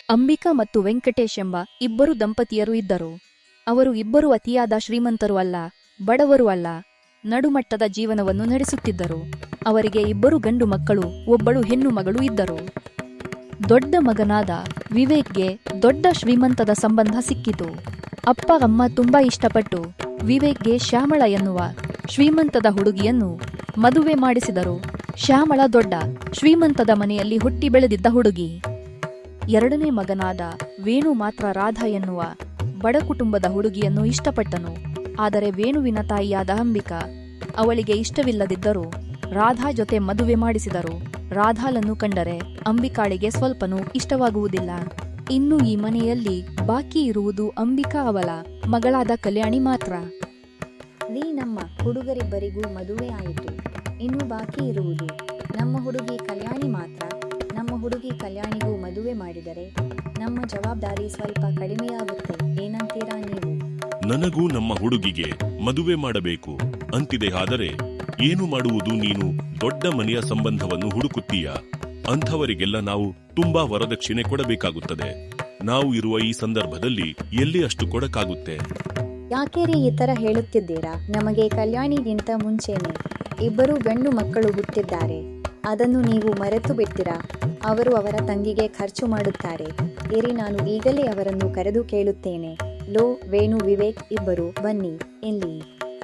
ಅಂಬಿಕಾ ಮತ್ತು ವೆಂಕಟೇಶ್ ಎಂಬ ಇಬ್ಬರು ದಂಪತಿಯರು ಇದ್ದರು. ಅವರು ಇಬ್ಬರು ಅತಿಯಾದ ಶ್ರೀಮಂತರು ಅಲ್ಲ, ಬಡವರು ಅಲ್ಲ, ನಡುಮಟ್ಟದ ಜೀವನವನ್ನು ನಡೆಸುತ್ತಿದ್ದರು. ಅವರಿಗೆ ಇಬ್ಬರು ಗಂಡು ಮಕ್ಕಳು, ಒಬ್ಬಳು ಹೆಣ್ಣು ಮಗಳು ಇದ್ದರು. ದೊಡ್ಡ ಮಗನಾದ ವಿವೇಕ್ಗೆ ದೊಡ್ಡ ಶ್ರೀಮಂತದ ಸಂಬಂಧ ಸಿಕ್ಕಿತು. ಅಪ್ಪ ಅಮ್ಮ ತುಂಬಾ ಇಷ್ಟಪಟ್ಟು ವಿವೇಕ್ಗೆ ಶ್ಯಾಮಳ ಎನ್ನುವ ಶ್ರೀಮಂತದ ಹುಡುಗಿಯನ್ನು ಮದುವೆ ಮಾಡಿಸಿದರು. ಶ್ಯಾಮಳ ದೊಡ್ಡ ಶ್ರೀಮಂತದ ಮನೆಯಲ್ಲಿ ಹುಟ್ಟಿ ಬೆಳೆದಿದ್ದ ಹುಡುಗಿ. ಎರಡನೇ ಮಗನಾದ ವೇಣು ಮಾತ್ರ ರಾಧಾ ಎನ್ನುವ ಬಡ ಕುಟುಂಬದ ಹುಡುಗಿಯನ್ನು ಇಷ್ಟಪಟ್ಟನು. ಆದರೆ ವೇಣುವಿನ ತಾಯಿಯಾದ ಅಂಬಿಕಾ ಅವಳಿಗೆ ಇಷ್ಟವಿಲ್ಲದಿದ್ದರೂ ರಾಧಾ ಜೊತೆ ಮದುವೆ ಮಾಡಿಸಿದರು. ರಾಧಾಳನ್ನು ಕಂಡರೆ ಅಂಬಿಕಾಳಿಗೆ ಸ್ವಲ್ಪನೂ ಇಷ್ಟವಾಗುವುದಿಲ್ಲ. ಇನ್ನು ಈ ಮನೆಯಲ್ಲಿ ಬಾಕಿ ಇರುವುದು ಅಂಬಿಕಾ ಅವಳ ಮಗಳಾದ ಕಲ್ಯಾಣಿ ಮಾತ್ರ. ನಮ್ಮ ಹುಡುಗರಿಬ್ಬರಿಗೂ ಮದುವೆ ಆಯಿತು. ಇನ್ನು ಬಾಕಿ ಇರುವುದು ನಮ್ಮ ಹುಡುಗಿ ಕಲ್ಯಾಣಿ ಮಾತ್ರ. ನಮ್ಮ ಹುಡುಗಿ ಕಲ್ಯಾಣಿಗೂ ಮದುವೆ ಮಾಡಿದರೆ ನಮ್ಮ ಜವಾಬ್ದಾರಿ ಸ್ವಲ್ಪ ಕಡಿಮೆಯಾಗುತ್ತೆ. ಏನಂತೀರಾ ನೀವು? ನನಗೂ ನಮ್ಮ ಹುಡುಗಿಗೆ ಮದುವೆ ಮಾಡಬೇಕು ಅಂತಿದೆ. ಆದರೆ ಏನು ಮಾಡುವುದು? ನೀನು ದೊಡ್ಡ ಮನೆಯ ಸಂಬಂಧವನ್ನು ಹುಡುಕುತ್ತೀಯ. ಅಂಥವರಿಗೆಲ್ಲ ನಾವು ತುಂಬಾ ವರದಕ್ಷಿಣೆ ಕೊಡಬೇಕಾಗುತ್ತದೆ. ನಾವು ಇರುವ ಈ ಸಂದರ್ಭದಲ್ಲಿ ಎಲ್ಲಿ ಅಷ್ಟು ಕೊಡಕ್ಕಾಗುತ್ತೆ? ಯಾಕೆರಿ ಈ ತರ ಹೇಳುತ್ತಿದ್ದೀರಾ? ನಮಗೆ ಕಲ್ಯಾಣಿಗಿಂತ ಮುಂಚೆನೆ ಇಬ್ಬರು ಗಂಡು ಮಕ್ಕಳು ಹುಟ್ಟಿದ್ದಾರೆ. ಅದನ್ನು ನೀವು ಮರೆತು ಬಿಡ್ತೀರಾ? ಅವರು ಅವರ ತಂಗಿಗೆ ಖರ್ಚು ಮಾಡುತ್ತಾರೆ. ಇರಿ, ನಾನು ಈಗಲೇ ಅವರನ್ನು ಕರೆದು ಕೇಳುತ್ತೇನೆ. ಲೋ ವೇಣು, ವಿವೇಕ್ ಇಬ್ಬರು ಬನ್ನಿ ಇಲ್ಲಿ.